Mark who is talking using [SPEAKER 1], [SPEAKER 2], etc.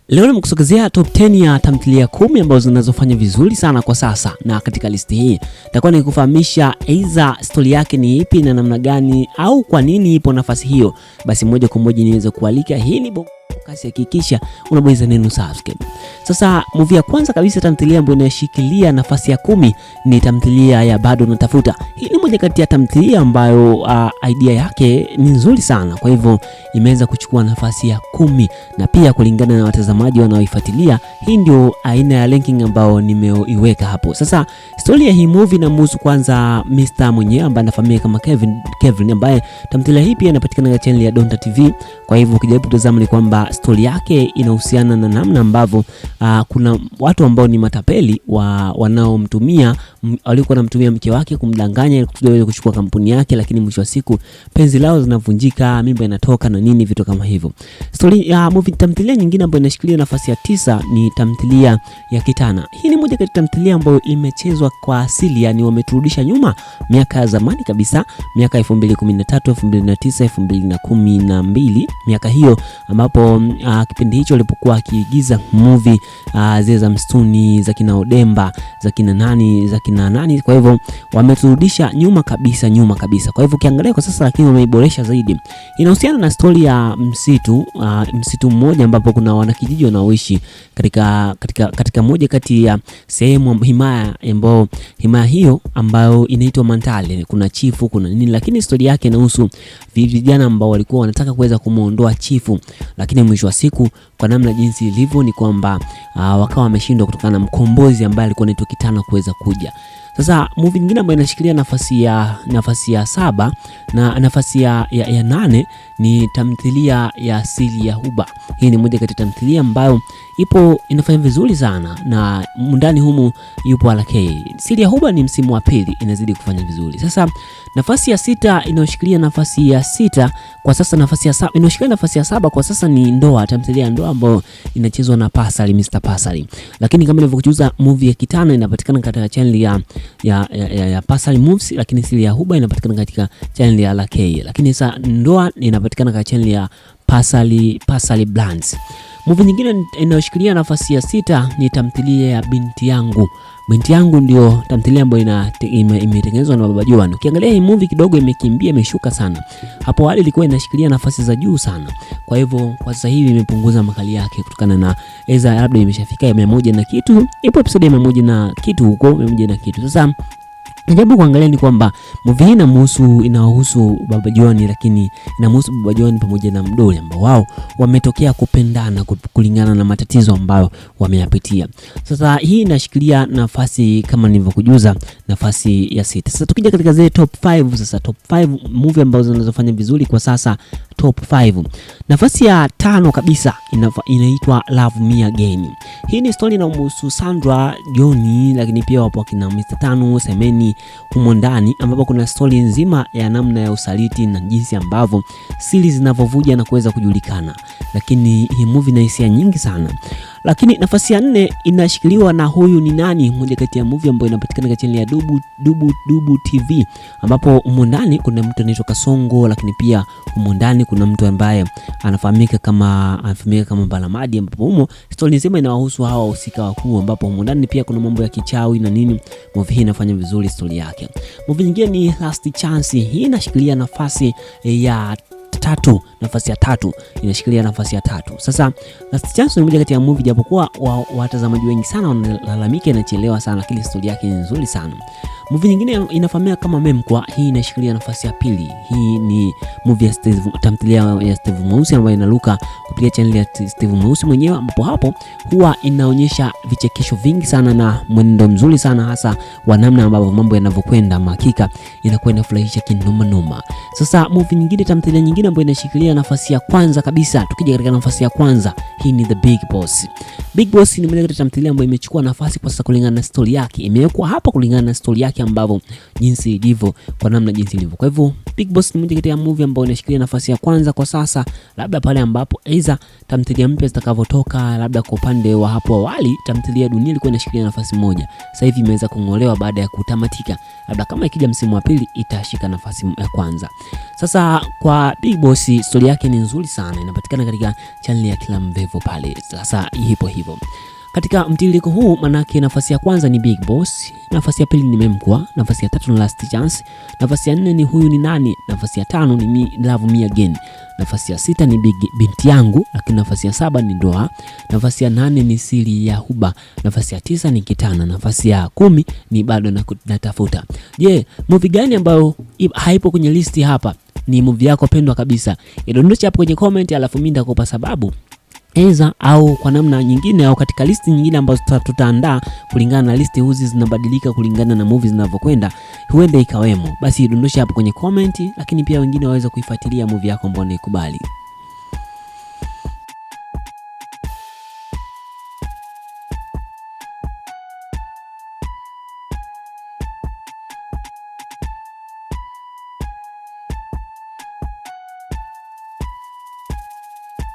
[SPEAKER 1] Leo nimekusogezea top 10 ya tamthilia 10 ambazo zinazofanya vizuri sana kwa sasa, na katika listi hii nitakuwa nikufahamisha aidha story yake ni ipi na namna gani au kwa nini ipo nafasi hiyo. Basi moja kwa moja niweze kualika hii ni kasi, hakikisha unabonyeza neno subscribe. Sasa movie ya kwanza kabisa tamthilia ambayo inashikilia nafasi ya 10 ni tamthilia ya Bado Natafuta. Hii ni moja kati ya tamthilia ambayo idea yake ni nzuri sana, kwa hivyo imeweza kuchukua nafasi ya 10, na pia kulingana na watazamaji wanaoifuatilia, hii ndio aina ya ranking ambayo nimeiweka hapo. Sasa story ya hii movie inamhusu kwanza Mr. mwenyewe ambaye anafahamika kama Kevin, ambaye tamthilia hii pia inapatikana katika channel ya Donta TV. Kwa hivyo ukijaribu kutazama ni kwamba story yake inahusiana na namna ambavyo kuna watu ambao ni matapeli wanaomtumia walikuwa wanamtumia mke wake kumdanganya ili kuchukua kampuni yake, lakini mwisho wa siku penzi lao zinavunjika, mimba inatoka na nini, vitu kama hivyo. Story ya movie tamthilia nyingine ambayo inashikilia nafasi ya 9 ni tamthilia ya Kitana. Hii ni moja kati ya tamthilia ambayo imechezwa kwa asili, yani wameturudisha nyuma miaka ya zamani kabisa, miaka 2013, 2009, 2012, miaka hiyo ambapo kipindi hicho alipokuwa akiigiza movie zile za msituni za kina Odemba, za kina nani. Kwa hivyo wameturudisha nyuma kabisa. Kwa hivyo ukiangalia kwa sasa, lakini wameiboresha zaidi. Inahusiana na story ya msitu mmoja ambapo kuna wanakijiji wanaoishi katika moja kati ya sehemu himaya hiyo ambayo inaitwa Mantale. Kuna chifu, kuna nini, lakini story yake inahusu vijana ambao walikuwa wanataka kuweza kumuondoa chifu, lakini mwisho wa siku kwa namna jinsi ilivyo ni kwamba wakawa wameshindwa kutokana na mkombozi ambaye alikuwa anaitwa Kitana kuweza kuja. Sasa movie nyingine ambayo inashikilia nafasi ya 7 na nafasi ya 8 ni tamthilia ya Siri ya Huba. Hii ni moja kati ya tamthilia ambayo inafanya vizuri sana, na ndani humu yupo Alakay. Siri ya Huba ni msimu wa pili, inazidi kufanya vizuri. Sasa nafasi ya 6 inayoshikilia nafasi ya 6 kwa sasa, nafasi ya 7 inayoshikilia nafasi ya 7 kwa sasa ni Ndoa, tamthilia ya Ndoa ambayo inachezwa na Pasali, Mr. Pasali. Lakini kama nilivyokujuza, movie ya Kitana inapatikana katika channel ya Pasali Movies, lakini Siri ya Huba inapatikana katika channel ya Alakay. Lakini sasa Ndoa inapatikana katika channel ya Pasali Brands. Movie nyingine inayoshikilia nafasi ya 6 ni tamthilia ya Binti Yangu. Binti Yangu ndio tamthilia ambayo imetengenezwa na Baba Joan. Ukiangalia hii movie kidogo imekimbia, imeshuka sana. Hapo awali ilikuwa inashikilia nafasi za juu sana. Kwa hivyo kwa sasa hivi imepunguza makali yake kutokana na labda imeshafika 100 na kitu. Ipo episode 100 na kitu huko, 100 na kitu. Sasa najaribu kuangalia ni kwamba movie hii inahusu Baba Joan, lakini inamhusu Baba Joan pamoja na Mdoli ambao wao wametokea kupendana kulingana na matatizo ambayo wameyapitia. Sasa hii inashikilia nafasi kama nilivyokujuza, nafasi ya 6. Sasa tukija katika zile top 5, sasa top 5 movie ambazo zinazofanya vizuri kwa sasa, top 5. Nafasi ya 5 kabisa inaitwa Love Me Again. Hii ni story inamhusu Sandra, Johnny, lakini pia wapo kina Mr. Tanu, Semeni humo ndani, ambapo kuna story nzima ya namna ya usaliti na jinsi ambavyo siri zinavovuja na kuweza kujulikana. Lakini hii movie ina hisia nyingi sana. Lakini nafasi ya 4 inashikiliwa na Huyu Ni Nani, moja kati ya movie ambayo inapatikana katika channel ya Dubu TV, ambapo humo ndani kuna mtu anaitwa Kasongo, lakini pia humo ndani kuna mtu ambaye anafahamika kama Balamadi, ambapo humo story nzima inawahusu hawa wahusika wakuu, ambapo humo ndani pia kuna mambo ya kichawi na nini. Movie hii inafanya vizuri story yake. Movie nyingine ni Last Chance. Hii inashikilia nafasi ya 3, nafasi ya 3 inashikilia nafasi ya 3. Sasa Last Chance ni moja kati ya movie japokuwa watazamaji wengi sana wanalalamika inachelewa sana, lakini story yake ni nzuri sana. Movie nyingine inafahamika kama Memkwa. Hii inashikilia nafasi ya 2. Hii ni movie ya tamthilia ya Steve Mweusi ambayo inaruka kupitia channel ya Steve Mweusi mwenyewe, ambapo hapo huwa inaonyesha vichekesho vingi sana na mwenendo mzuri sana, hasa wa namna ambavyo mambo yanavyokwenda. Hakika inakuwa inafurahisha kinoma. Sasa movie nyingine, tamthilia nyingine ambayo inashikilia nafasi ya kwanza kabisa, tukija katika nafasi ya kwanza, hii ni The Big Boss. Big Boss ni moja kati ya tamthilia ambayo imechukua nafasi kwa sasa kulingana na story yake. Imewekwa hapa kulingana na story yake ambavyo jinsi ilivyo, kwa namna jinsi ilivyo. Kwa hivyo Big Boss ni moja kati ya movie ambayo inashikilia nafasi ya kwanza kwa sasa, labda pale ambapo aidha tamthilia mpya zitakavyotoka. Labda kwa upande wa hapo awali tamthilia Dunia ilikuwa inashikilia nafasi moja, sasa hivi imeweza kung'olewa baada ya kutamatika. Labda kama ikija msimu wa pili itashika nafasi ya kwanza. Sasa kwa Big Boss story yake ni nzuri sana, inapatikana katika channel ya Kila Mvevo pale. Sasa ipo hivyo katika mtiririko huu, manake nafasi ya kwanza ni Big Boss, nafasi ya pili ni Memkwa, nafasi ya tatu ni Last Chance, nafasi ya nne ni Huyu ni Nani, nafasi ya tano ni Love Me Again, nafasi ya sita ni Binti Yangu, lakini nafasi ya saba ni Ndoa, nafasi ya nane ni Siri ya Huba, nafasi ya tisa ni Kitana, nafasi ya 10 ni Bado Natafuta. Je, movie gani ambayo haipo kwenye listi hapa? Ni movie yako pendwa kabisa? Idondosha hapo kwenye comment, alafu mimi nitakupa sababu eza au kwa namna nyingine au katika listi nyingine ambazo tutaandaa kulingana na listi hizi zinabadilika kulingana na movies zinavyokwenda, huenda ikawemo. Basi dondosha hapo kwenye comment, lakini pia wengine waweza kuifuatilia movie yako ambayo unaikubali.